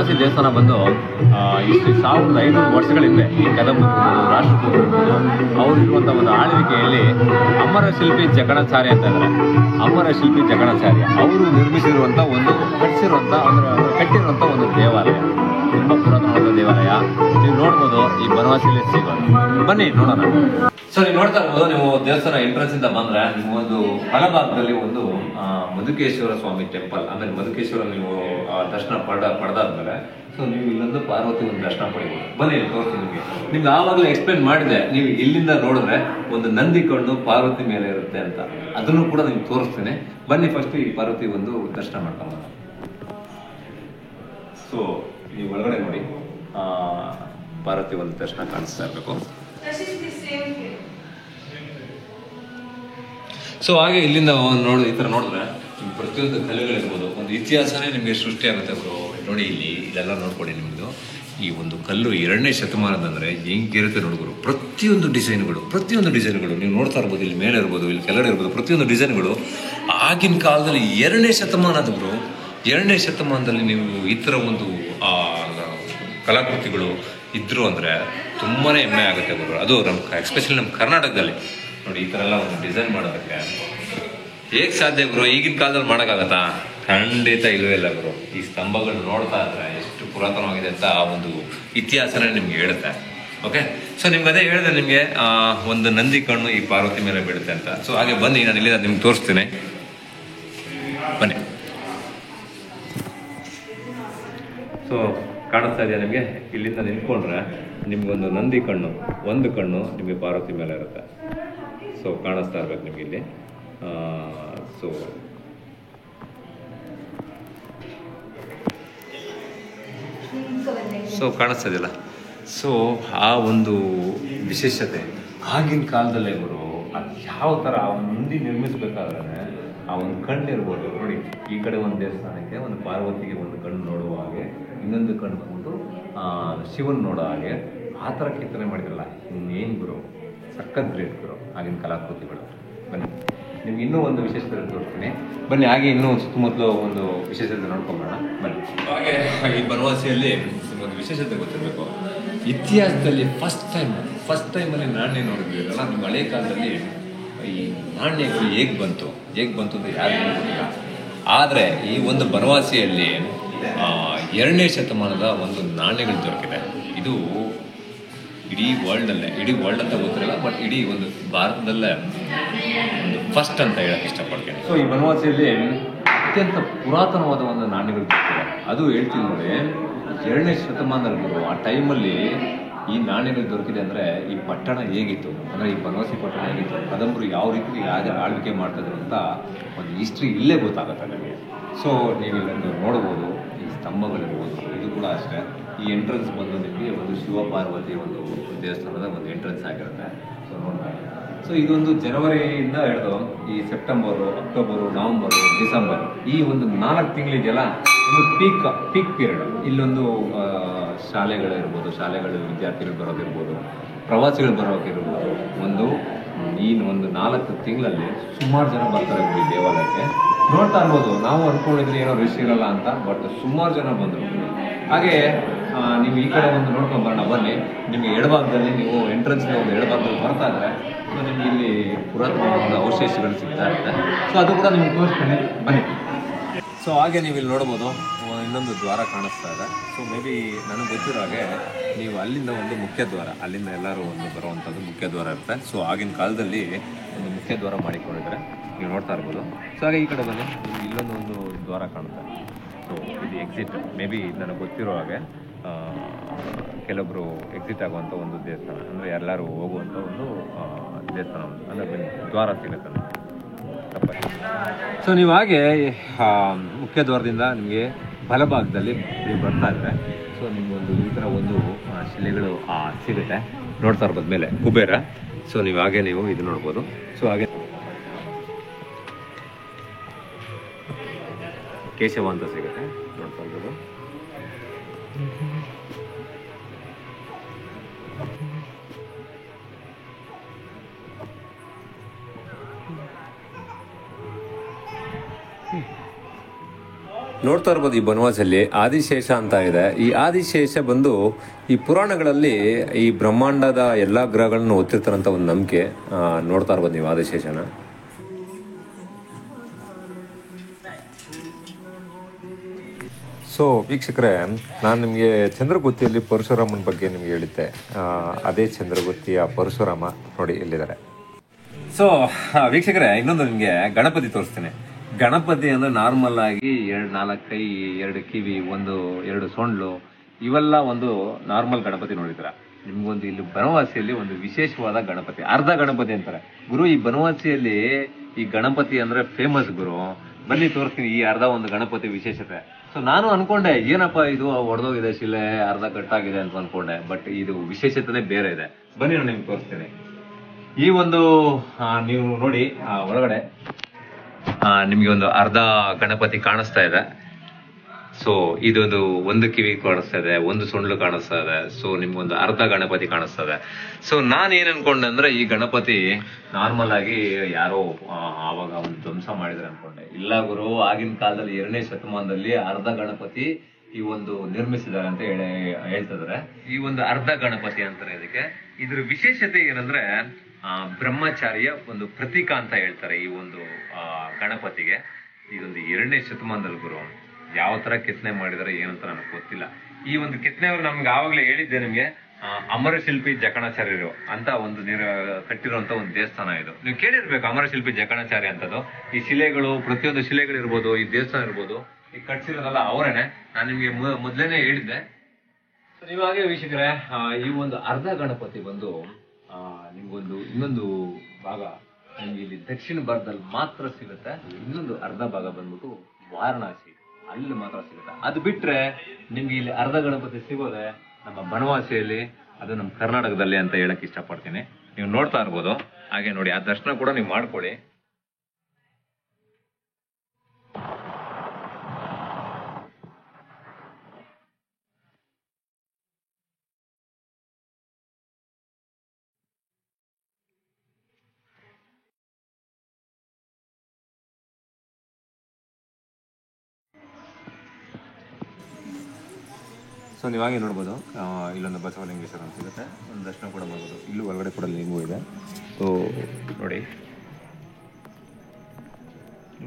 ಬನವಾಸಿ ದೇವಸ್ಥಾನ ಬಂದು ಇಷ್ಟು 1500 ವರ್ಷಗಳ ಹಿಂದೆ ಈ ಕದಂಬರು ಇರ್ಬೋದು, ರಾಷ್ಟ್ರಕೂಟರು ಇರ್ಬೋದು, ಅವರು ಇರುವಂಥ ಒಂದು ಆಳ್ವಿಕೆಯಲ್ಲಿ ಅಮರ ಶಿಲ್ಪಿ ಜಕಣಾಚಾರ್ಯ ಅಂತ ಇದ್ದಾರೆ. ಅಮರ ಶಿಲ್ಪಿ ಜಕಣಾಚಾರ್ಯ ಅವರು ನಿರ್ಮಿಸಿರುವಂಥ ಒಂದು ಕಟ್ಟಿರುವಂಥ ಒಂದು ದೇವಾಲಯ, ತುಂಬ ಪುರಾತನವಾದ ದೇವಾಲಯ. ನೀವು ನೋಡ್ಬೋದು, ಈ ಬನವಾಸಿಯಲ್ಲಿ ಸಿಗೋದು. ಬನ್ನಿ ನೋಡೋಣ. ಸೊ ನೀವು ನೋಡ್ತಾ ಇರ್ಬೋದು, ನೀವು ದೇವಸ್ಥಾನ ಎಂಟ್ರೆನ್ಸ್ ಇಂದ ಬಂದ್ರೆ ನೀವು ಒಂದು ಬಲಭಾಗದಲ್ಲಿ ಒಂದು ಮಧುಕೇಶ್ವರ ಸ್ವಾಮಿ ಟೆಂಪಲ್, ಆಮೇಲೆ ಮಧುಕೇಶ್ವರ ನೀವು ದರ್ಶನ ಪಡೆದಾದ್ಮೇಲೆ ಸೊ ನೀವು ಇಲ್ಲೊಂದು ಪಾರ್ವತಿ ಒಂದು ದರ್ಶನ ಪಡಿಬೋದು. ಬನ್ನಿ ತೋರಿಸ್ತೀನಿ ನಿಮ್ಗೆ ಆವಾಗಲೇ ಎಕ್ಸ್ಪ್ಲೇನ್ ಮಾಡಿದೆ. ನೀವು ಇಲ್ಲಿಂದ ನೋಡಿದ್ರೆ ಒಂದು ನಂದಿ ಕಣ್ಣು ಪಾರ್ವತಿ ಮೇಲೆ ಇರುತ್ತೆ ಅಂತ, ಅದನ್ನು ಕೂಡ ನಿಮ್ಗೆ ತೋರಿಸ್ತೀನಿ. ಬನ್ನಿ ಫಸ್ಟ್ ಈ ಪಾರ್ವತಿ ಒಂದು ದರ್ಶನ ಮಾಡ್ಕೊಂಡು. ಸೊ ನೀವು ಒಳಗಡೆ ನೋಡಿ, ಪಾರ್ವತಿ ಒಂದು ದರ್ಶನ ಕಾಣಿಸ್ತಾ ಇರಬೇಕು. ಸೊ ಹಾಗೆ ಇಲ್ಲಿಂದ ನೋಡಿ, ಈ ಥರ ನೋಡಿದ್ರೆ ಪ್ರತಿಯೊಂದು ಕಲ್ಲುಗಳಿರ್ಬೋದು, ಒಂದು ಇತಿಹಾಸನೇ ನಿಮಗೆ ಸೃಷ್ಟಿಯಾಗುತ್ತೆ ಬ್ರೋ. ನೋಡಿ ಇಲ್ಲಿ ಇದೆಲ್ಲ ನೋಡ್ಕೊಳ್ಳಿ. ನಿಮ್ಮದು ಈ ಒಂದು ಕಲ್ಲು 2ನೇ ಶತಮಾನದಂದರೆ ಹೆಂಗಿರುತ್ತೆ ನೋಡ್ಬೋದು. ಪ್ರತಿಯೊಂದು ಡಿಸೈನ್ಗಳು ನೀವು ನೋಡ್ತಾ ಇರ್ಬೋದು. ಇಲ್ಲಿ ಮೇಲೆ ಇರ್ಬೋದು, ಇಲ್ಲಿ ಕೆಳಗಡೆ ಇರ್ಬೋದು, ಪ್ರತಿಯೊಂದು ಡಿಸೈನ್ಗಳು ಆಗಿನ ಕಾಲದಲ್ಲಿ 2ನೇ ಶತಮಾನದ ಬ್ರೋ. 2ನೇ ಶತಮಾನದಲ್ಲಿ ನೀವು ಈ ಥರ ಒಂದು ಕಲಾಕೃತಿಗಳು ಇದ್ರು ಅಂದರೆ ತುಂಬಾ ಹೆಮ್ಮೆ ಆಗುತ್ತೆ ಗುರು. ಅದು ಎಸ್ಪೆಷಲಿ ನಮ್ಮ ಕರ್ನಾಟಕದಲ್ಲಿ ನೋಡಿ, ಈ ಥರ ಎಲ್ಲ ಒಂದು ಡಿಸೈನ್ ಮಾಡೋದಕ್ಕೆ ಹೇಗೆ ಸಾಧ್ಯ ಗುರು? ಈಗಿನ ಕಾಲದಲ್ಲಿ ಮಾಡೋಕ್ಕಾಗತ್ತಾ? ಖಂಡಿತ ಇಲ್ಲವೇ ಇಲ್ಲ ಗುರು. ಈ ಸ್ತಂಭಗಳು ನೋಡ್ತಾ ಇದ್ರೆ ಎಷ್ಟು ಪುರಾತನವಾಗಿದೆ ಅಂತ ಆ ಒಂದು ಇತಿಹಾಸನೇ ನಿಮ್ಗೆ ಹೇಳುತ್ತೆ. ಓಕೆ, ಸೊ ನಿಮ್ಗೆ ಅದೇ ಹೇಳಿದೆ, ನಿಮಗೆ ಒಂದು ನಂದಿ ಕಣ್ಣು ಈ ಪಾರ್ವತಿ ಮೇಲೆ ಬೀಳುತ್ತೆ ಅಂತ. ಸೊ ಹಾಗೆ ಬನ್ನಿ, ನಾನು ಇಲ್ಲಿಂದ ನಿಮ್ಗೆ ತೋರಿಸ್ತೀನಿ. ಬನ್ನಿ. ಸೊ ಕಾಣಿಸ್ತಾ ಇದೆಯಾ ನಿಮಗೆ? ಇಲ್ಲಿಂದ ನಿಂತ್ಕೊಂಡ್ರೆ ನಿಮ್ಗೊಂದು ನಂದಿ ಕಣ್ಣು, ಒಂದು ಕಣ್ಣು ನಿಮಗೆ ಪಾರ್ವತಿ ಮೇಲೆ ಇರುತ್ತೆ. ಸೊ ಕಾಣಿಸ್ತಾ ಇರ್ಬೇಕು ನಿಮಗೆ ಇಲ್ಲಿ. ಸೊ ಕಾಣಿಸ್ತಾ ಇದೆಯಲ್ಲ. ಸೊ ಆ ಒಂದು ವಿಶೇಷತೆ ಆಗಿನ ಕಾಲದಲ್ಲೇ ಗುರು, ಅದು ಯಾವ ಥರ ಆ ನಂದಿ ನಿರ್ಮಿಸಬೇಕಾದ್ರೆ ಆ ಒಂದು ಕಣ್ಣು ಇರ್ಬೋದು ನೋಡಿ. ಈ ಕಡೆ ಒಂದು ದೇವಸ್ಥಾನಕ್ಕೆ ಒಂದು ಪಾರ್ವತಿಗೆ ಒಂದು ಕಣ್ಣು ನೋಡುವ ಹಾಗೆ, ಇನ್ನೊಂದು ಕಣ್ಣು ಬಂದು ಶಿವನ್ ನೋಡೋ ಹಾಗೆ ಆ ಥರ ಕೆತ್ತನೆ ಮಾಡಿದ್ರಲ್ಲ. ಇನ್ನೇನು ಗುರು, ಸಖತ್ ಗ್ರೇಟ್ ಗುರು ಆಗಿನ ಕಲಾಕೃತಿಗಳು. ಬನ್ನಿ, ನಿಮ್ಗೆ ಇನ್ನೂ ಒಂದು ವಿಶೇಷತೆ ತೋರಿಸ್ತೀನಿ. ಬನ್ನಿ, ಹಾಗೆ ಇನ್ನೂ ಒಂದು ಸುತ್ತಮುತ್ತಲು ಒಂದು ವಿಶೇಷತೆ ನೋಡ್ಕೊಂಬೋಣ. ಬನ್ನಿ. ಹಾಗೆ ಈ ಬನವಾಸಿಯಲ್ಲಿ ಒಂದು ವಿಶೇಷತೆ ಗೊತ್ತಿರಬೇಕು. ಇತಿಹಾಸದಲ್ಲಿ ಫಸ್ಟ್ ಟೈಮಲ್ಲಿ ನಾಣ್ಯ ನೋಡಿದ್ರಲ್ಲ, ನಿಮ್ಮ ಹಳೆ ಕಾಲದಲ್ಲಿ ಈ ನಾಣ್ಯಗಳು ಹೇಗೆ ಬಂತು ಅಂತ ಯಾರಿಗೂ ಗೊತ್ತಿಲ್ಲ. ಆದರೆ ಈ ಒಂದು ಬನವಾಸಿಯಲ್ಲಿ 2ನೇ ಶತಮಾನದ ಒಂದು ನಾಣ್ಯಗಳು ದೊರಕಿದೆ. ಇದು ಇಡೀ ವರ್ಲ್ಡ್ ಅಂತ ಗೊತ್ತಿರಲ್ಲ, ಬಟ್ ಇಡೀ ಒಂದು ಭಾರತದಲ್ಲೇ ಒಂದು ಫಸ್ಟ್ ಅಂತ ಹೇಳಕ್ಕೆ ಇಷ್ಟಪಡ್ತೀನಿ. ಸೊ ಈ ಬನವಾಸಿಯಲ್ಲಿ ಅತ್ಯಂತ ಪುರಾತನವಾದ ಒಂದು ನಾಣ್ಯಗಳು ದೊರಕಿದೆ. ಅದು ಹೇಳ್ತೀನಿ ನೋಡಿ, 2ನೇ ಶತಮಾನದಲ್ಲಿ ಆ ಟೈಮಲ್ಲಿ ಈ ನಾಣ್ಯಗಳು ದೊರಕಿದೆ. ಅಂದರೆ ಈ ಪಟ್ಟಣ ಹೇಗಿತ್ತು, ಅಂದರೆ ಈ ಬನವಾಸಿ ಪಟ್ಟಣ ಹೇಗಿತ್ತು, ಕದಂಬರು ಯಾವ ರೀತಿ ಆಳ್ವಿಕೆ ಮಾಡ್ತಾಯಿದ್ರು ಅಂತ ಒಂದು ಹಿಸ್ಟ್ರಿ ಇಲ್ಲೇ ಗೊತ್ತಾಗುತ್ತೆ ನಮಗೆ. ಸೊ ನೀವು ಇಲ್ಲೊಂದು ನೋಡ್ಬೋದು, ಈ ಸ್ತಂಭಗಳಿರ್ಬೋದು. ಇದು ಕೂಡ ಅಷ್ಟೇ. ಈ ಎಂಟ್ರೆನ್ಸ್ ಬಂದು ನಿಮಗೆ ಒಂದು ಶಿವ ಪಾರ್ವತಿ ಒಂದು ದೇವಸ್ಥಾನದ ಒಂದು ಎಂಟ್ರೆನ್ಸ್ ಆಗಿರುತ್ತೆ. ಸೊ ನೋಡ್ತಾ, ಸೊ ಇದೊಂದು ಜನವರಿಯಿಂದ ಹಿಡಿದು ಈ ಸೆಪ್ಟೆಂಬರು, ಅಕ್ಟೋಬರು, ನವಂಬರು, ಡಿಸೆಂಬರ್, ಈ ಒಂದು 4 ತಿಂಗಳಿಗೆಲ್ಲ ಒಂದು ಪೀಕ್ ಪೀರಿಯಡ್. ಇಲ್ಲೊಂದು ಶಾಲೆಗಳು ವಿದ್ಯಾರ್ಥಿಗಳು ಬರೋದಿರ್ಬೋದು, ಪ್ರವಾಸಿಗಳು ಬರೋಕಿರ್ಬೋದು. ಒಂದು 4 ತಿಂಗಳಲ್ಲಿ ಸುಮಾರು ಜನ ಬರ್ತಾರೆ ಈ ದೇವಾಲಯಕ್ಕೆ. ನೋಡ್ತಾ ಇರ್ಬೋದು, ನಾವು ಅಂದ್ಕೊಂಡಿದ್ರೆ ಏನೋ ರಶ್ ಇರಲ್ಲ ಅಂತ, ಬಟ್ ಸುಮಾರು ಜನ ಬಂದರು. ಹಾಗೆ ನೀವು ಈ ಕಡೆ ಒಂದು ನೋಡ್ಕೊಂಡು ಬರೋಣ. ಬನ್ನಿ, ನಿಮಗೆ ಎಡಭಾಗದಲ್ಲಿ ನೀವು ಎಂಟ್ರೆನ್ಸ್ನ ಒಂದು ಎಡಭಾಗದಲ್ಲಿ ಬರ್ತಾ ಇದ್ರೆ ಸೊ ನಿಮಗೆ ಇಲ್ಲಿ ಪುರಾತನವಾದ ಅವಶೇಷಗಳು ಸಿಗ್ತಾ ಇರುತ್ತೆ. ಸೊ ಅದು ಕೂಡ ನಿಮ್ಗೆ ತೋರಿಸ್ತೀನಿ, ಬನ್ನಿ. ಸೊ ಹಾಗೆ ನೀವು ಇಲ್ಲಿ ನೋಡ್ಬೋದು, ಇನ್ನೊಂದು ದ್ವಾರ ಕಾಣಿಸ್ತಾ ಇದೆ. ಸೊ ಮೇ ಬಿ ನನಗೆ ಗೊತ್ತಿರೋ ಹಾಗೆ ನೀವು ಅಲ್ಲಿಂದ ಒಂದು ಮುಖ್ಯ ದ್ವಾರ, ಅಲ್ಲಿಂದ ಎಲ್ಲರೂ ಒಂದು ಬರುವಂಥದ್ದು ಮುಖ್ಯ ದ್ವಾರ ಇರುತ್ತೆ. ಸೊ ಆಗಿನ ಕಾಲದಲ್ಲಿ ಒಂದು ಮುಖ್ಯ ದ್ವಾರ ಮಾಡಿಕೊಂಡಿದ್ರೆ ನೀವು ನೋಡ್ತಾ ಇರ್ಬೋದು. ಸೊ ಹಾಗೆ ಈ ಕಡೆ ಬನ್ನಿ, ನಿಮ್ಗೆ ಇಲ್ಲೊಂದು ದ್ವಾರ ಕಾಣುತ್ತೆ. ಸೊ ಇದು ಎಕ್ಸಿಟ್. ಮೇ ಬಿ ನನಗೆ ಗೊತ್ತಿರೋ ಹಾಗೆ ಕೆಲವೊಬ್ಬರು ಎಕ್ಸಿಟ್ ಆಗುವಂಥ ಒಂದು ದೇವಸ್ಥಾನ, ಅಂದರೆ ಎಲ್ಲರೂ ಹೋಗುವಂಥ ಒಂದು ದೇವಸ್ಥಾನ, ಅಂದರೆ ದ್ವಾರ ಸಿಗುತ್ತೆ ತಪ್ಪಾಗಿ. ಸೊ ನೀವು ಹಾಗೆ ಮುಖ್ಯ ದ್ವಾರದಿಂದ ನಿಮಗೆ ಬಲಭಾಗದಲ್ಲಿ ನೀವು ಬರ್ತಾ ಇದ್ರೆ ಸೊ ನಿಮಗೊಂದು ಈ ಥರ ಒಂದು ಶಿಲೆಗಳು ಸಿಗುತ್ತೆ. ನೋಡ್ತಾ ಇರ್ಬೋದು ಮೇಲೆ ಕುಬೇರ. ಸೊ ನೀವು ಹಾಗೆ ನೀವು ಇದು ನೋಡ್ಬೋದು. ಸೊ ಹಾಗೆ ಕೇಶವ ಅಂತ ಸಿಗುತ್ತೆ, ನೋಡ್ತಾ ಇರ್ಬೋದು. ನೋಡ್ತಾ ಇರ್ಬೋದು ಈ ಬನವಾಸಲ್ಲಿ ಆದಿಶೇಷ ಅಂತ ಇದೆ. ಈ ಆದಿಶೇಷ ಬಂದು ಈ ಪುರಾಣಗಳಲ್ಲಿ ಈ ಬ್ರಹ್ಮಾಂಡದ ಎಲ್ಲ ಗ್ರಹಗಳನ್ನು ಒತ್ತಿರ್ತಾರಂತ ಒಂದು ನಂಬಿಕೆ. ನೋಡ್ತಾ ಇರ್ಬೋದು ನೀವು ಆದಿಶೇಷನ. ಸೊ ವೀಕ್ಷಕರೇ, ನಾನು ನಿಮಗೆ ಚಂದ್ರಗುತ್ತಿಯಲ್ಲಿ ಪರಶುರಾಮನ ಬಗ್ಗೆ ನಿಮಗೆ ಹೇಳಿದ್ದೆ. ಅದೇ ಚಂದ್ರಗುತ್ತಿಯ ಪರಶುರಾಮ ನೋಡಿ ಎಲ್ಲಿದ್ದಾರೆ. ಸೊ ವೀಕ್ಷಕರೇ, ಇನ್ನೊಂದು ನಿಮಗೆ ಗಣಪತಿ ತೋರಿಸ್ತೀನಿ. ಗಣಪತಿ ಅಂದರೆ ನಾರ್ಮಲ್ ಆಗಿ 4 ಕೈ, 2 ಕಿವಿ, 2 ಸೊಂಡ್ಲು, ಇವೆಲ್ಲ ಒಂದು ನಾರ್ಮಲ್ ಗಣಪತಿ ನೋಡಿದ್ರ. ನಿಮ್ಗೊಂದು ಇಲ್ಲಿ ಬನವಾಸಿಯಲ್ಲಿ ಒಂದು ವಿಶೇಷವಾದ ಗಣಪತಿ, ಅರ್ಧ ಗಣಪತಿ ಅಂತಾರೆ ಗುರು. ಈ ಬನವಾಸಿಯಲ್ಲಿ ಈ ಗಣಪತಿ ಅಂದ್ರೆ ಫೇಮಸ್ ಗುರು. ಬನ್ನಿ ತೋರಿಸ್ತೀನಿ ಈ ಅರ್ಧ ಒಂದು ಗಣಪತಿ ವಿಶೇಷತೆ. ಸೊ ನಾನು ಅನ್ಕೊಂಡೆ ಏನಪ್ಪಾ ಇದು ಒಡೆದೋಗಿದೆ ಶಿಲೆ, ಅರ್ಧ ಕಟ್ಟಾಗಿದೆ ಅಂತ ಅನ್ಕೊಂಡೆ. ಬಟ್ ಇದು ವಿಶೇಷತೆನೇ ಬೇರೆ ಇದೆ. ಬನ್ನಿ ನಾನು ನಿಮ್ಗೆ ತೋರಿಸ್ತೀನಿ. ಈ ಒಂದು ನೀವು ನೋಡಿ ಒಳಗಡೆ ನಿಮ್ಗೆ ಒಂದು ಅರ್ಧ ಗಣಪತಿ ಕಾಣಿಸ್ತಾ ಇದೆ. ಸೊ ಇದೊಂದು 1 ಕಿವಿ ಕಾಣಿಸ್ತಾ ಇದೆ, 1 ಸೊಂಡ್ಲು ಕಾಣಿಸ್ತಾ ಇದೆ. ಸೊ ನಿಮ್ಗೊಂದು ಅರ್ಧ ಗಣಪತಿ ಕಾಣಿಸ್ತಾ ಇದೆ. ಸೊ ನಾನ್ ಏನ್ ಅನ್ಕೊಂಡೆ ಅಂದ್ರೆ ಈ ಗಣಪತಿ ನಾರ್ಮಲ್ ಆಗಿ ಯಾರೋ ಆವಾಗ ಒಂದು ಧ್ವಂಸ ಮಾಡಿದ್ರೆ ಅನ್ಕೊಂಡೆ. ಇಲ್ಲ ಗುರು, ಆಗಿನ ಕಾಲದಲ್ಲಿ 2ನೇ ಶತಮಾನದಲ್ಲಿ ಅರ್ಧ ಗಣಪತಿ ಈ ಒಂದು ನಿರ್ಮಿಸಿದ್ದಾರೆ ಅಂತ ಹೇಳ್ತಿದ್ರೆ. ಈ ಒಂದು ಅರ್ಧ ಗಣಪತಿ ಅಂತಾರೆ ಇದಕ್ಕೆ. ಇದ್ರ ವಿಶೇಷತೆ ಏನಂದ್ರೆ ಬ್ರಹ್ಮಚಾರಿಯ ಒಂದು ಪ್ರತೀಕ ಅಂತ ಹೇಳ್ತಾರೆ ಈ ಒಂದು ಗಣಪತಿಗೆ. ಇದೊಂದು 2ನೇ ಶತಮಾನದಲ್ಲಿ ಗುರು. ಯಾವ ತರ ಕೆತ್ತನೆ ಮಾಡಿದಾರೆ ಏನಂತ ನನಗೆ ಗೊತ್ತಿಲ್ಲ. ಈ ಒಂದು ಕೆತ್ತನೆ ಅವರು ನಮ್ಗೆ ಆವಾಗಲೇ ಹೇಳಿದ್ದೆ ನಿಮ್ಗೆ, ಅಮರಶಿಲ್ಪಿ ಜಕಣಾಚಾರ್ಯರು ಅಂತ ಒಂದು ಕಟ್ಟಿರುವಂತ ಒಂದು ದೇವಸ್ಥಾನ ಇದು. ನೀವು ಕೇಳಿರ್ಬೇಕು ಅಮರಶಿಲ್ಪಿ ಜಕಣಾಚಾರ್ಯ ಅಂತದ್ದು. ಈ ಶಿಲೆಗಳು, ಪ್ರತಿಯೊಂದು ಶಿಲೆಗಳು ಇರ್ಬೋದು, ಈ ದೇವಸ್ಥಾನ ಇರ್ಬೋದು, ಈ ಕಟ್ಸಿರೋದಲ್ಲ ಅವರೇನೆ. ನಾನು ನಿಮ್ಗೆ ಮೊದ್ಲೇನೆ ಹೇಳಿದ್ದೆ. ನೀವಾಗೆ ವೀಕ್ಷಕರೇ, ಈ ಒಂದು ಅರ್ಧ ಗಣಪತಿ ಬಂದು ನಿಮ್ಗೊಂದು ಇನ್ನೊಂದು ಭಾಗ ನಿಮ್ಗೆ ಇಲ್ಲಿ ದಕ್ಷಿಣ ಭಾರತದಲ್ಲಿ ಮಾತ್ರ ಸಿಗುತ್ತೆ. ಇನ್ನೊಂದು ಅರ್ಧ ಭಾಗ ಬಂದ್ಬಿಟ್ಟು ವಾರಣಾಸಿ, ಅಲ್ಲಿ ಮಾತ್ರ ಸಿಗುತ್ತೆ. ಅದು ಬಿಟ್ರೆ ನಿಮ್ಗೆ ಇಲ್ಲಿ ಅರ್ಧ ಗಣಪತಿ ಸಿಗೋದೆ ನಮ್ಮ ಬನವಾಸಿಯಲ್ಲಿ, ಅದು ನಮ್ಮ ಕರ್ನಾಟಕದಲ್ಲಿ ಅಂತ ಹೇಳಕ್ ಇಷ್ಟಪಡ್ತೀನಿ. ನೀವು ನೋಡ್ತಾ ಇರ್ಬೋದು. ಹಾಗೆ ನೋಡಿ, ಆ ದರ್ಶನ ಕೂಡ ನೀವು ಮಾಡ್ಕೊಳ್ಳಿ. ಸೊ ನೀವಾಗೆ ನೋಡ್ಬೋದು, ಇಲ್ಲೊಂದು ಬಸವಲಿಂಗೇಶ್ವರ ಅಂತ ಸಿಗುತ್ತೆ. ಒಂದು ದರ್ಶನ ಕೂಡ ಮಾಡ್ಬೋದು. ಇಲ್ಲೂ ಒಳಗಡೆ ಕೂಡ ಲಿಂಗು ಇದೆ. ಸೊ ನೋಡಿ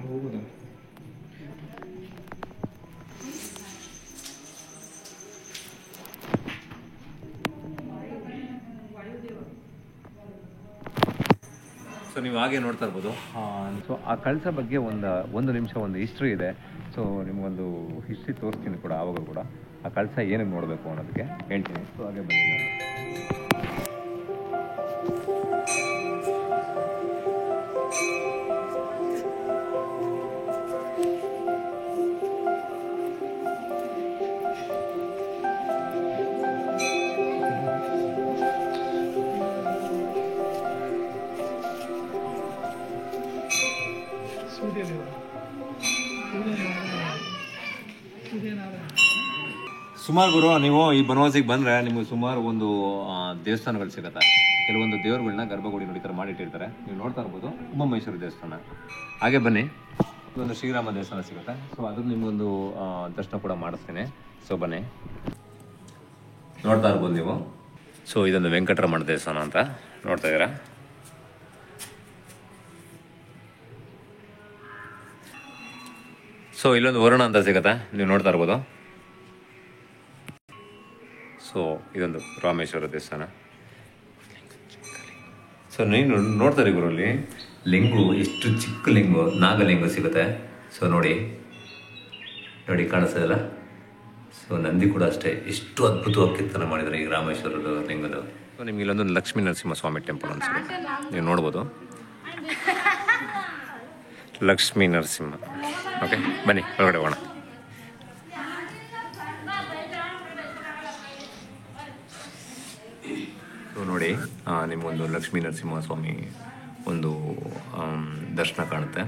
ಹೋಗ್ಬೋದು. ಸೊ ನೀವು ಹಾಗೆ ನೋಡ್ತಾ ಇರ್ಬೋದು. ಸೊ ಆ ಕಳಸ ಬಗ್ಗೆ ಒಂದು ನಿಮಿಷ ಒಂದು ಹಿಸ್ಟ್ರಿ ಇದೆ. ಸೊ ನಿಮಗೊಂದು ಹಿಸ್ಟ್ರಿ ತೋರಿಸ್ತೀನಿ ಕೂಡ. ಆವಾಗ ಕೂಡ ಆ ಕಳಸ ಏನಕ್ಕೆ ನೋಡಬೇಕು ಅನ್ನೋದಕ್ಕೆ ಹೇಳ್ತೀನಿ. ಸೊ ಹಾಗೆ ಬನ್ನಿ. ಸುಮಾರು ಗುರು, ನೀವು ಈ ಬನವಾಸಿಗೆ ಬಂದರೆ ನಿಮಗೆ ಸುಮಾರು ಒಂದು ದೇವಸ್ಥಾನಗಳು ಸಿಗುತ್ತೆ. ಕೆಲವೊಂದು ದೇವರುಗಳನ್ನ ಗರ್ಭಗುಡಿ ನೋಡಿ ಥರ ಮಾಡಿಟ್ಟಿರ್ತಾರೆ. ನೀವು ನೋಡ್ತಾ ಇರ್ಬೋದು. ಉಮಾಮಹೇಶ್ವರ ದೇವಸ್ಥಾನ. ಹಾಗೆ ಬನ್ನಿ, ಒಂದು ಶ್ರೀರಾಮ ದೇವಸ್ಥಾನ ಸಿಗುತ್ತೆ. ಸೊ ಅದನ್ನು ನಿಮಗೊಂದು ದರ್ಶನ ಕೂಡ ಮಾಡಿಸ್ತೀನಿ. ಸೊ ಬನ್ನಿ, ನೋಡ್ತಾ ಇರ್ಬೋದು ನೀವು. ಸೊ ಇದೊಂದು ವೆಂಕಟರಮಣ ದೇವಸ್ಥಾನ ಅಂತ ನೋಡ್ತಾ ಇದ್ದೀರಾ. ಸೊ ಇಲ್ಲೊಂದು ವರುಣ ಅಂತ ಸಿಗುತ್ತೆ, ನೀವು ನೋಡ್ತಾ ಇರ್ಬೋದು. ಸೊ ಇದೊಂದು ರಾಮೇಶ್ವರ ದೇವಸ್ಥಾನ. ಸೊ ನೀನು ನೋಡ್ತಾರೆ ಗುರು, ಅಲ್ಲಿ ಲಿಂಗು ಎಷ್ಟು ಚಿಕ್ಕ ಲಿಂಗು, ನಾಗಲಿಂಗು ಸಿಗುತ್ತೆ. ಸೊ ನೋಡಿ ನೋಡಿ ಕಾಣಿಸ್ತದಲ್ಲ. ಸೊ ನಂದಿ ಕೂಡ ಅಷ್ಟೇ, ಎಷ್ಟು ಅದ್ಭುತವಾಗಿ ಕೆತ್ತನೆ ಮಾಡಿದ್ದಾರೆ ಈ ರಾಮೇಶ್ವರದ ಲಿಂಗದ. ಸೊ ನಿಮ್ಗೆ ಇಲ್ಲೊಂದು ಲಕ್ಷ್ಮೀ ನರಸಿಂಹಸ್ವಾಮಿ ಟೆಂಪಲ್ ಅಂತ ಸಿಗುತ್ತೆ, ನೀವು ನೋಡ್ಬೋದು. ಲಕ್ಷ್ಮೀ ನರಸಿಂಹ. ಓಕೆ ಬನ್ನಿ ಹೊರಗಡೆ ಹೋಗೋಣ. ಸೊ ನೋಡಿ, ನಿಮಗೊಂದು ಲಕ್ಷ್ಮೀ ನರಸಿಂಹಸ್ವಾಮಿ ಒಂದು ದರ್ಶನ ಕಾಣುತ್ತೆ.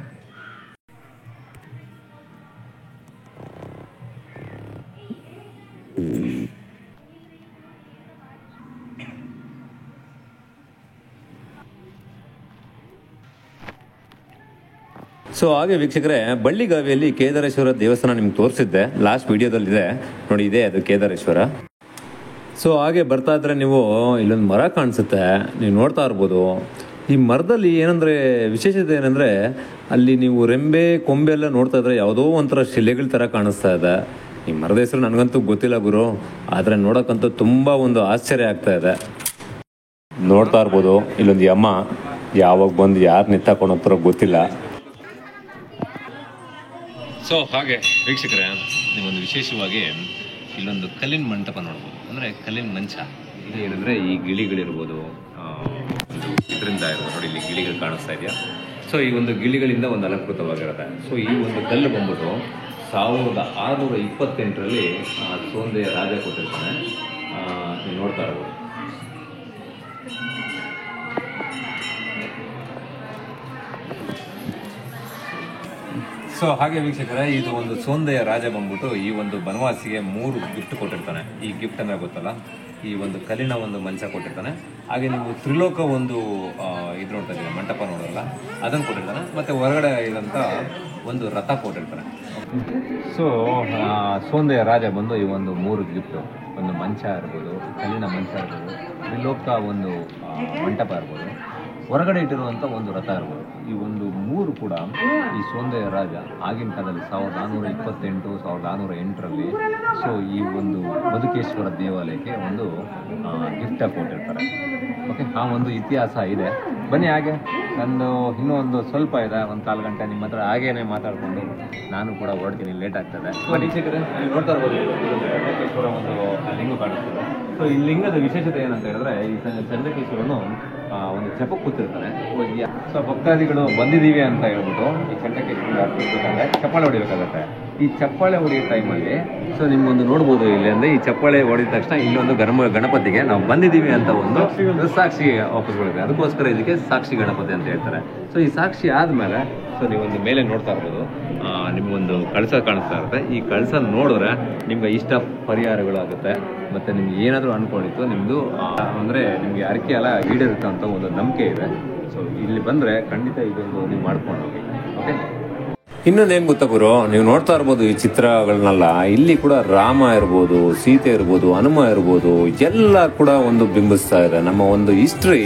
ಸೊ ಸೊ ಹಾಗೆ ವೀಕ್ಷಕರೇ, ಬಳ್ಳಿಗಾವಿಯಲ್ಲಿ ಕೇದಾರೇಶ್ವರ ದೇವಸ್ಥಾನ ನಿಮ್ಗೆ ತೋರಿಸಿದ್ದೆ ಲಾಸ್ಟ್ ವಿಡಿಯೋದಲ್ಲಿದೆ ನೋಡಿ, ಇದೆ ಅದು ಕೇದಾರೇಶ್ವರ. ಸೊ ಹಾಗೆ ಬರ್ತಾ ಇದ್ರೆ ನೀವು ಇಲ್ಲೊಂದು ಮರ ಕಾಣಿಸುತ್ತೆ, ನೀವು ನೋಡ್ತಾ ಇರ್ಬೋದು. ಈ ಮರದಲ್ಲಿ ಏನಂದರೆ ವಿಶೇಷತೆ ಏನಂದರೆ, ಅಲ್ಲಿ ನೀವು ರೆಂಬೆ ಕೊಂಬೆ ಎಲ್ಲ ನೋಡ್ತಾ ಇದ್ರೆ ಯಾವುದೋ ಒಂಥರ ಶಿಲೆಗಳ ಥರ ಕಾಣಿಸ್ತಾ ಇದೆ. ಈ ಮರದ ಹೆಸರು ನನಗಂತೂ ಗೊತ್ತಿಲ್ಲ ಗುರು, ಆದರೆ ನೋಡೋಕ್ಕಂತೂ ತುಂಬ ಒಂದು ಆಶ್ಚರ್ಯ ಆಗ್ತಾ ಇದೆ. ನೋಡ್ತಾ ಇರ್ಬೋದು ಇಲ್ಲೊಂದು ಯಮ್ಮ, ಯಾವಾಗ ಬಂದು ಯಾರು ನಿಂತಾಕೊಂಡು ಹೋಗ್ತಾರೋ ಗೊತ್ತಿಲ್ಲ. ಸೊ ಹಾಗೆ ವೀಕ್ಷಕರೇ, ನೀವೊಂದು ವಿಶೇಷವಾಗಿ ಇಲ್ಲೊಂದು ಕಲ್ಲಿನ ಮಂಟಪ ನೋಡ್ಬೋದು, ಅಂದರೆ ಕಲ್ಲಿನ ಮಂಚ. ಇದು ಏನಂದರೆ ಈ ಗಿಳಿಗಳಿರ್ಬೋದು, ಒಂದು ಇದರಿಂದ ಇರ್ಬೋದು ನೋಡಿ, ಇಲ್ಲಿ ಗಿಳಿಗಳು ಕಾಣಿಸ್ತಾ ಇದೆಯಾ. ಸೊ ಈ ಒಂದು ಗಿಳಿಗಳಿಂದ ಒಂದು ಅಲಂಕೃತವಾಗಿರುತ್ತೆ. ಸೊ ಈ ಒಂದು ಕಲ್ಲು ಬಂದ್ಬಿಟ್ಟು 1628ರಲ್ಲಿ ಸೋಂದೆಯ ರಾಜ ಕೊಟ್ಟಿರ್ತಾನೆ. ನೀವು ನೋಡ್ತಾ ಇರ್ಬೋದು. ಸೊ ಹಾಗೆ ವೀಕ್ಷಕರೇ, ಇದು ಒಂದು ಸೋಂದೆಯ ರಾಜ ಬಂದ್ಬಿಟ್ಟು ಈ ಒಂದು ಬನವಾಸಿಗೆ 3 ಗಿಫ್ಟ್ ಕೊಟ್ಟಿರ್ತಾನೆ. ಈ ಗಿಫ್ಟ್ ಅಂದರೆ ಗೊತ್ತಲ್ಲ, ಈ ಒಂದು ಕಲ್ಲಿನ ಒಂದು ಮಂಚ ಕೊಟ್ಟಿರ್ತಾನೆ. ಹಾಗೆ ನೀವು ತ್ರಿಲೋಕ ಒಂದು ಇದು ನೋಡ್ತಾ ಇದ್ದೀವಿ, ಮಂಟಪ ನೋಡೋಲ್ಲ, ಅದನ್ನು ಕೊಟ್ಟಿರ್ತಾನೆ. ಮತ್ತು ಹೊರಗಡೆ ಇರೋಂಥ ಒಂದು ರಥ ಕೊಟ್ಟಿರ್ತಾನೆ. ಸೊ ಸೋಂದೆಯ ರಾಜ ಬಂದು ಈ ಒಂದು 3 ಗಿಫ್ಟು, ಒಂದು ಮಂಚ ಇರ್ಬೋದು, ಕಲ್ಲಿನ ಮಂಚ ಇರ್ಬೋದು, ತ್ರಿಲೋಕ ಒಂದು ಮಂಟಪ ಇರ್ಬೋದು, ಹೊರಗಡೆ ಇಟ್ಟಿರುವಂಥ ಒಂದು ರಥ ಇರ್ಬೋದು. ಈ ಒಂದು 3 ಕೂಡ ಈ ಸೋಂದೆಯ ರಾಜ ಆಗಿನ ಕಾಲದಲ್ಲಿ 1428, 1408ರಲ್ಲಿ ಸೊ ಈ ಒಂದು ಬದುಕೇಶ್ವರ ದೇವಾಲಯಕ್ಕೆ ಒಂದು ಗಿಫ್ಟಾಗಿ ಕೊಟ್ಟಿರ್ತಾರೆ. ಓಕೆ, ಆ ಒಂದು ಇತಿಹಾಸ ಇದೆ. ಬನ್ನಿ ಹಾಗೆ ನಂದು ಇನ್ನೂ ಒಂದು ಸ್ವಲ್ಪ ಇದೆ, ಒಂದು 4 ಗಂಟೆ ನಿಮ್ಮ ಹತ್ರ ಹಾಗೇನೆ ಮಾತಾಡಿಕೊಂಡು ನಾನು ಕೂಡ ಹೊರಡ್ತೀನಿ, ಲೇಟ್ ಆಗ್ತದೆ. ಬನ್ನಿ ವೀಕ್ಷಕರೇ, ನೀವು ನೋಡ್ತಾ ಇರ್ಬೋದು ಚಂದ್ರಕೇಶ್ವರ ಒಂದು ಲಿಂಗ ಕಾಣಿಸ್ತದೆ. ಸೊ ಈ ಲಿಂಗದ ವಿಶೇಷತೆ ಏನಂತ ಹೇಳಿದ್ರೆ, ಈ ಚಂದ್ರಕೇಶ್ವರನು ಒಂದು ಜಪಕ್ಕೆ ಕೂತಿರ್ತಾನೆ. ಸೊ ಭಕ್ತಾದಿಗಳು ಬಂದಿದ್ದೀವಿ ಅಂತ ಹೇಳ್ಬಿಟ್ಟು ಈ ಚಂದ್ರಕೇಶ್ವರ ಚಪ್ಪಾಳೆ ಹೊಡಿಬೇಕಾಗತ್ತೆ. ಈ ಚಪ್ಪಾಳೆ ಹೊಡಿಯೋ ಟೈಮಲ್ಲಿ ಸೊ ನಿಮ್ಗೊಂದು ನೋಡ್ಬೋದು ಇಲ್ಲಿ, ಅಂದರೆ ಈ ಚಪ್ಪಾಳೆ ಹೊಡಿದ ತಕ್ಷಣ ಇಲ್ಲೊಂದು ಗಣಪತಿಗೆ ನಾವು ಬಂದಿದ್ದೀವಿ ಅಂತ ಒಂದು ಸಾಕ್ಷಿ ವಾಪಸ್ಗಳಿದೆ. ಅದಕ್ಕೋಸ್ಕರ ಇದಕ್ಕೆ ಸಾಕ್ಷಿ ಗಣಪತಿ ಅಂತ ಹೇಳ್ತಾರೆ. ಸೊ ಈ ಸಾಕ್ಷಿ ಆದಮೇಲೆ ಸೊ ನೀವೊಂದು ಮೇಲೆ ನೋಡ್ತಾ ಇರ್ಬೋದು, ನಿಮಗೊಂದು ಕಳಸ ಕಾಣಿಸ್ತಾ ಇರುತ್ತೆ. ಈ ಕಳಸ ನೋಡಿದ್ರೆ ನಿಮ್ಗೆ ಇಷ್ಟ ಪರಿಹಾರಗಳು ಆಗುತ್ತೆ. ಮತ್ತು ನಿಮ್ಗೆ ಏನಾದರೂ ಅಂದ್ಕೊಂಡಿತ್ತು ನಿಮ್ಮದು ಅಂದರೆ ನಿಮಗೆ ಅರಿಕೆ ಎಲ್ಲ ಈಡೇರುತ್ತೆ ಅಂತ ಒಂದು ನಂಬಿಕೆ ಇದೆ. ಸೊ ಇಲ್ಲಿ ಬಂದರೆ ಖಂಡಿತ ಇದೊಂದು ನೀವು ಮಾಡ್ಕೊಂಡು ಹೋಗಿ. ಓಕೆ, ಇನ್ನೊಂದೇನು ಗೊತ್ತಾ ಗುರು, ನೀವು ನೋಡ್ತಾ ಇರ್ಬೋದು ಈ ಚಿತ್ರಗಳನ್ನೆಲ್ಲ, ಇಲ್ಲಿ ಕೂಡ ರಾಮ ಇರ್ಬೋದು, ಸೀತೆ ಇರ್ಬೋದು, ಹನುಮ ಇರ್ಬೋದು, ಎಲ್ಲ ಕೂಡ ಒಂದು ಬಿಂಬಿಸ್ತಾ ಇದೆ. ನಮ್ಮ ಒಂದು ಹಿಸ್ಟ್ರಿ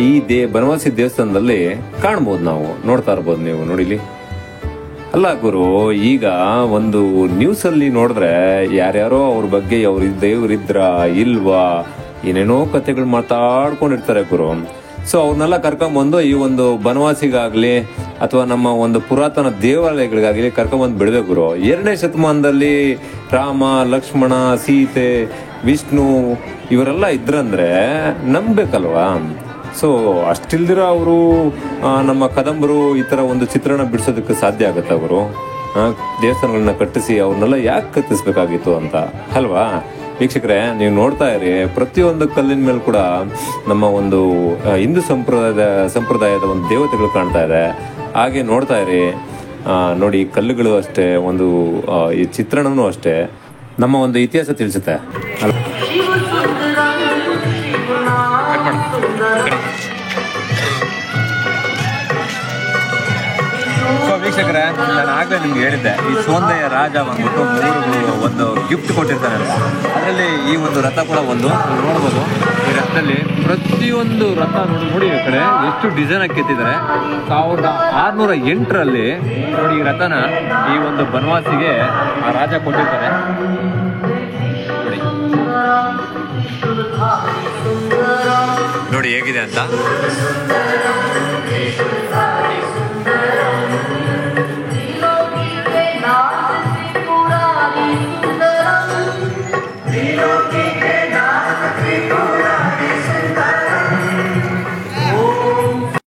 ಈ ಬನವಾಸಿ ದೇವಸ್ಥಾನದಲ್ಲಿ ಕಾಣ್ಬೋದು, ನಾವು ನೋಡ್ತಾ ಇರ್ಬೋದು. ನೀವು ನೋಡಿಲಿ ಅಲ್ಲ ಗುರು, ಈಗ ಒಂದು ನ್ಯೂಸಲ್ಲಿ ನೋಡಿದ್ರೆ ಯಾರ್ಯಾರೋ ಅವ್ರ ಬಗ್ಗೆ ಅವ್ರ ದೇವ್ರಿದ್ರ ಇಲ್ವಾ ಏನೇನೋ ಕಥೆಗಳು ಮಾತಾಡ್ಕೊಂಡಿರ್ತಾರೆ ಗುರು. ಸೊ ಅವ್ರನ್ನೆಲ್ಲ ಕರ್ಕೊಂಬಂದು ಈ ಒಂದು ಬನವಾಸಿಗಾಗ್ಲಿ ಅಥವಾ ನಮ್ಮ ಒಂದು ಪುರಾತನ ದೇವಾಲಯಗಳಿಗಾಗಲಿ ಕರ್ಕೊಂಬಂದು ಬಿಡ್ಬೇಕು ಗುರು. 2ನೇ ಶತಮಾನದಲ್ಲಿ ರಾಮ, ಲಕ್ಷ್ಮಣ, ಸೀತೆ, ವಿಷ್ಣು ಇವರೆಲ್ಲ ಇದ್ರಂದ್ರೆ ನಂಬಬೇಕಲ್ವಾ. ಸೊ ಅಷ್ಟಿಲ್ದಿರ ಅವರು ನಮ್ಮ ಕದಂಬರು ಈ ಥರ ಒಂದು ಚಿತ್ರಣ ಬಿಡಿಸೋದಕ್ಕೆ ಸಾಧ್ಯ ಆಗುತ್ತೆ. ಅವರು ದೇವಸ್ಥಾನಗಳನ್ನ ಕಟ್ಟಿಸಿ ಅವ್ರನ್ನೆಲ್ಲ ಯಾಕೆ ಕಟ್ಟಿಸ್ಬೇಕಾಗಿತ್ತು ಅಂತ ಅಲ್ವಾ. ವೀಕ್ಷಕರೇ, ನೀವು ನೋಡ್ತಾ ಇರಿ, ಪ್ರತಿಯೊಂದು ಕಲ್ಲಿನ ಮೇಲೆ ಕೂಡ ನಮ್ಮ ಒಂದು ಹಿಂದೂ ಸಂಪ್ರದಾಯದ ಒಂದು ದೇವತೆಗಳು ಕಾಣ್ತಾ ಇದೆ. ಹಾಗೆ ನೋಡ್ತಾ ಇರಿ ನೋಡಿ, ಕಲ್ಲುಗಳು ಅಷ್ಟೇ, ಒಂದು ಈ ಚಿತ್ರಣನೂ ಅಷ್ಟೇ ನಮ್ಮ ಒಂದು ಇತಿಹಾಸ ತಿಳಿಸುತ್ತೆ. ಸೊ ವೀಕ್ಷಕರೇ, ನಾನು ಆಗಲೇ ನಿಮ್ಗೆ ಹೇಳಿದ್ದೆ, ಈ ಸೋಂದೆಯ ರಾಜ ಬಂದ್ಬಿಟ್ಟು 3 ಒಂದು ಗಿಫ್ಟ್ ಕೊಟ್ಟಿರ್ತಾನೆ ಅಂತ. ಅದರಲ್ಲಿ ಈ ಒಂದು ರಥ ಕೂಡ ಒಂದು ನೋಡ್ಬೋದು. ಈ ರಥದಲ್ಲಿ ಪ್ರತಿಯೊಂದು ರಥ ನೋಡಿ ಈ ಕಡೆ ಎಷ್ಟು ಡಿಸೈನ್ ಆಗಿ ಕೆತ್ತಿದ್ದಾರೆ. 1608ರಲ್ಲಿ ನೋಡಿ ಈ ರಥನ ಈ ಒಂದು ಬನವಾಸಿಗೆ ಆ ರಾಜ ಕೊಟ್ಟಿರ್ತಾರೆ. ನೋಡಿ ಹೇಗಿದೆ ಅಂತ.